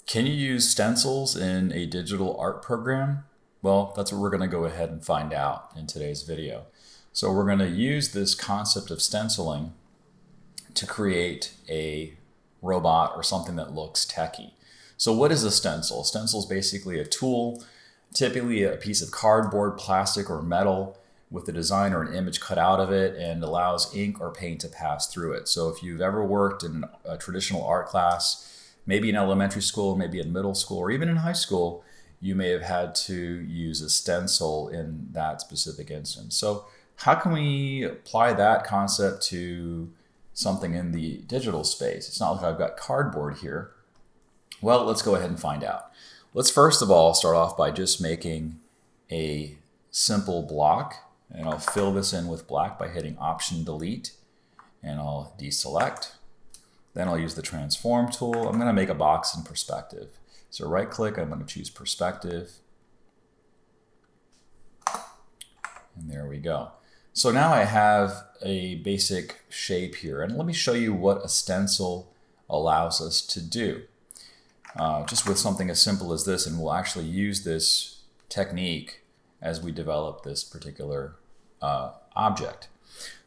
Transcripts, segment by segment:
Can you use stencils in a digital art program? Well, that's what we're going to go ahead and find out in today's video. So we're going to use this concept of stenciling to create a robot or something that looks techy. So what is a stencil? A stencil is basically a tool, typically a piece of cardboard, plastic, or metal with a design or an image cut out of it, and allows ink or paint to pass through it. So if you've ever worked in a traditional art class, maybe in elementary school, maybe in middle school, or even in high school, you may have had to use a stencil in that specific instance. So how can we apply that concept to something in the digital space? It's not like I've got cardboard here. Well, let's go ahead and find out. Let's first of all start off by just making a simple block, and I'll fill this in with black by hitting Option Delete, and I'll deselect. Then I'll use the transform tool. I'm going to make a box in perspective. So right click, I'm going to choose perspective. And there we go. So now I have a basic shape here. And let me show you what a stencil allows us to do. Just with something as simple as this, and we'll actually use this technique as we develop this particular object.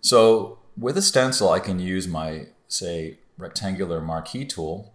So with a stencil, I can use my, say, rectangular marquee tool.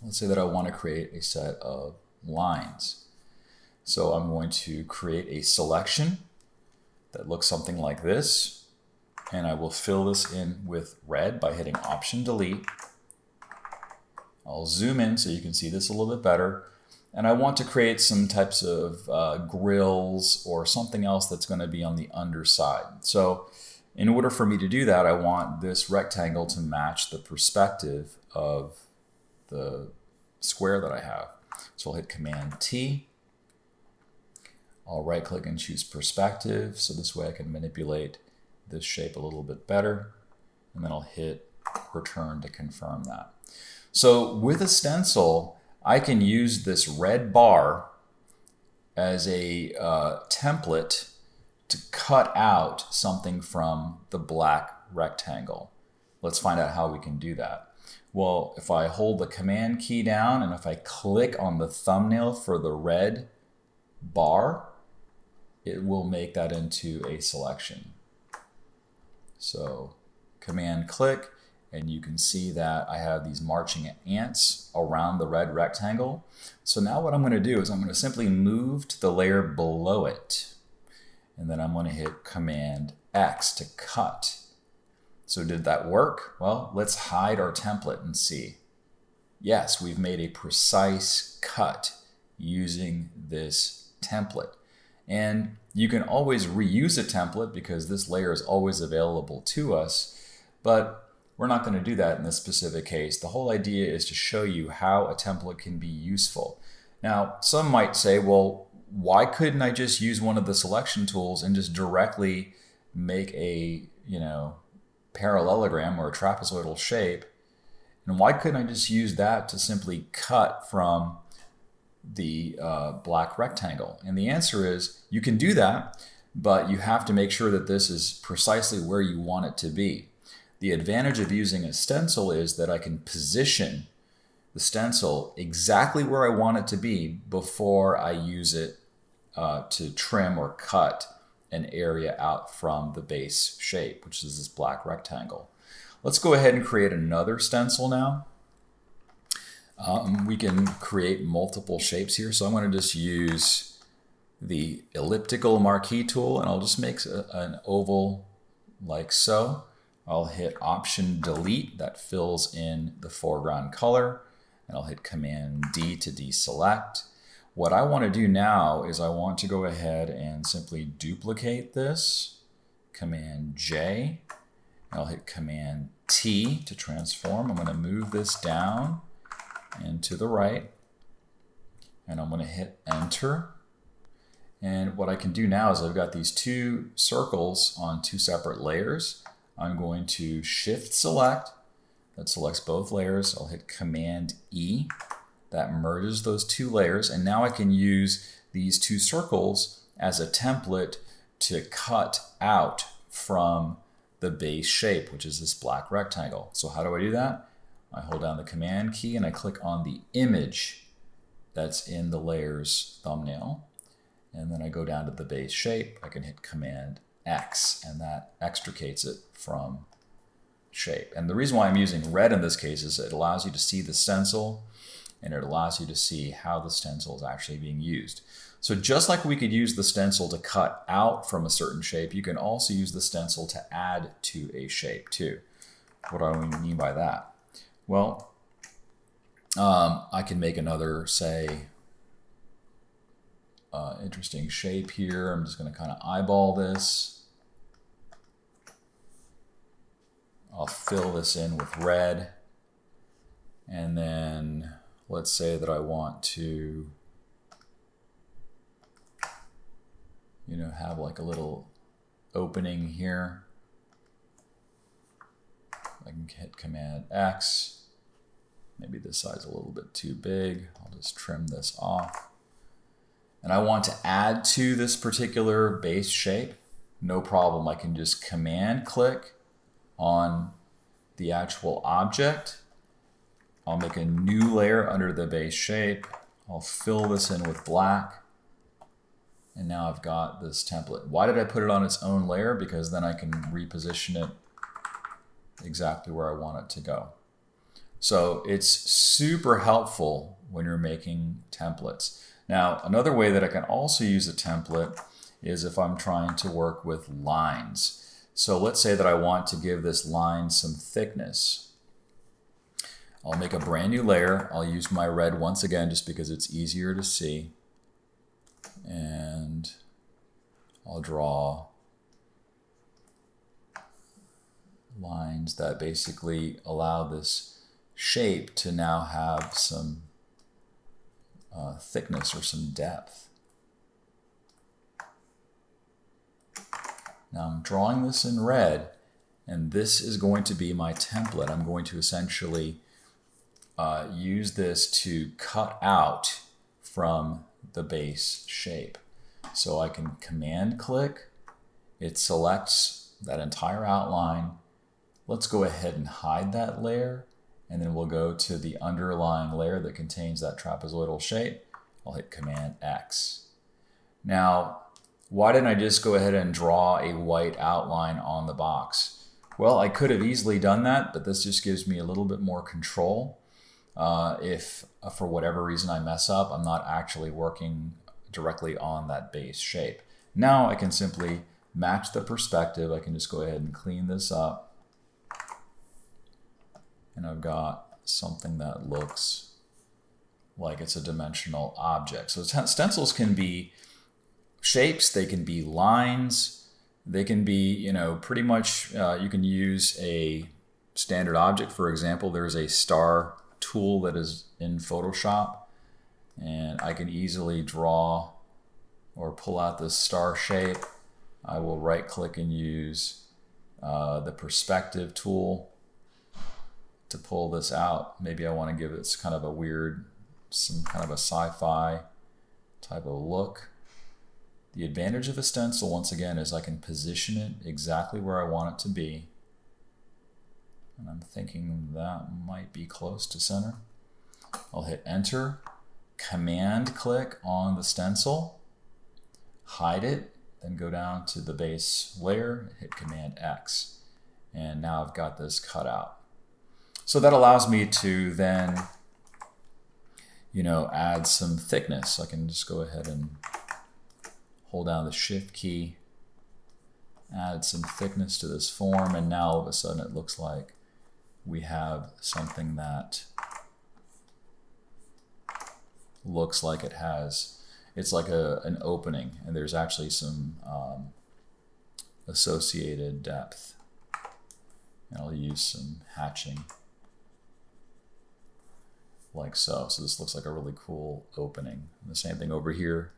Let's say that I want to create a set of lines. So I'm going to create a selection that looks something like this, and I will fill this in with red by hitting Option Delete. I'll zoom in so you can see this a little bit better, and I want to create some types of grills or something else that's going to be on the underside. So in order for me to do that, I want this rectangle to match the perspective of the square that I have. So I'll hit Command T. I'll right click and choose perspective, so this way I can manipulate this shape a little bit better, and then I'll hit return to confirm that. So with a stencil, I can use this red bar as a template to cut out something from the black rectangle. Let's find out how we can do that. Well, if I hold the Command key down and if I click on the thumbnail for the red bar, it will make that into a selection. So Command click, and you can see that I have these marching ants around the red rectangle. So now what I'm going to do is I'm going to simply move to the layer below it. And then I'm going to hit Command X to cut. So did that work? Well, let's hide our template and see. Yes, we've made a precise cut using this template. And you can always reuse a template because this layer is always available to us, but we're not going to do that in this specific case. The whole idea is to show you how a template can be useful. Now, some might say, well, why couldn't I just use one of the selection tools and just directly make a, parallelogram or a trapezoidal shape? And why couldn't I just use that to simply cut from the black rectangle? And the answer is you can do that, but you have to make sure that this is precisely where you want it to be. The advantage of using a stencil is that I can position the stencil exactly where I want it to be before I use it to trim or cut an area out from the base shape, which is this black rectangle. Let's go ahead and create another stencil now. We can create multiple shapes here, so I'm going to just use the elliptical marquee tool, and I'll just make an oval like so. I'll hit Option Delete, that fills in the foreground color, and I'll hit Command D to deselect. What I want to do now is I want to go ahead and simply duplicate this, Command J, and I'll hit Command T to transform. I'm going to move this down and to the right, and I'm going to hit Enter. And what I can do now is I've got these two circles on two separate layers. I'm going to Shift Select, that selects both layers. I'll hit Command E, that merges those two layers, and now I can use these two circles as a template to cut out from the base shape, which is this black rectangle. So how do I do that? I hold down the Command key and I click on the image that's in the layer's thumbnail. And then I go down to the base shape. I can hit Command X, and that extricates it from shape. And the reason why I'm using red in this case is it allows you to see the stencil, and it allows you to see how the stencil is actually being used. So just like we could use the stencil to cut out from a certain shape, you can also use the stencil to add to a shape too. What do I mean by that? Well, I can make another, say, interesting shape here. I'm just going to kind of eyeball this. I'll fill this in with red. And then let's say that I want to, have like a little opening here. I can hit Command X. Maybe this side's a little bit too big. I'll just trim this off. And I want to add to this particular base shape. No problem. I can just Command click on the actual object. I'll make a new layer under the base shape. I'll fill this in with black. And now I've got this template. Why did I put it on its own layer? Because then I can reposition it exactly where I want it to go. So it's super helpful when you're making templates. Now, another way that I can also use a template is if I'm trying to work with lines. So let's say that I want to give this line some thickness. I'll make a brand new layer. I'll use my red once again just because it's easier to see. And I'll draw lines that basically allow this shape to now have some thickness or some depth. Now I'm drawing this in red, and this is going to be my template. I'm going to essentially use this to cut out from the base shape. So I can Command click, it selects that entire outline. Let's go ahead and hide that layer, and then we'll go to the underlying layer that contains that trapezoidal shape. I'll hit Command X. Now, why didn't I just go ahead and draw a white outline on the box? Well, I could have easily done that, but this just gives me a little bit more control. If for whatever reason I mess up, I'm not actually working directly on that base shape. Now I can simply match the perspective. I can just go ahead and clean this up. And I've got something that looks like it's a dimensional object. So stencils can be shapes, they can be lines, they can be, pretty much, you can use a standard object. For example, there's a star tool that is in Photoshop, and I can easily draw or pull out this star shape. I will right click and use the perspective tool to pull this out. Maybe I want to give it kind of a weird, some kind of a sci-fi type of look. The advantage of a stencil, once again, is I can position it exactly where I want it to be. And I'm thinking that might be close to center. I'll hit Enter, Command click on the stencil, hide it, then go down to the base layer, hit Command X. And now I've got this cut out. So that allows me to then, add some thickness. I can just go ahead and hold down the Shift key, add some thickness to this form, and now all of a sudden it looks like we have something that looks like it's like an opening, and there's actually some associated depth. And I'll use some hatching like so. So this looks like a really cool opening. And the same thing over here.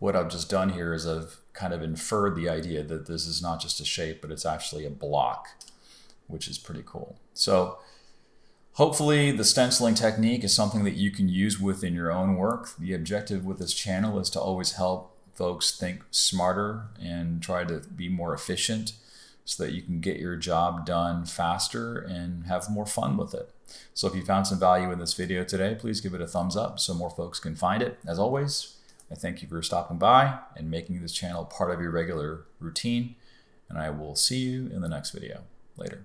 What I've just done here is I've kind of inferred the idea that this is not just a shape, but it's actually a block, which is pretty cool. So hopefully the stenciling technique is something that you can use within your own work. The objective with this channel is to always help folks think smarter and try to be more efficient so that you can get your job done faster and have more fun with it. So if you found some value in this video today, please give it a thumbs up so more folks can find it. As always, I thank you for stopping by and making this channel part of your regular routine, and I will see you in the next video. Later.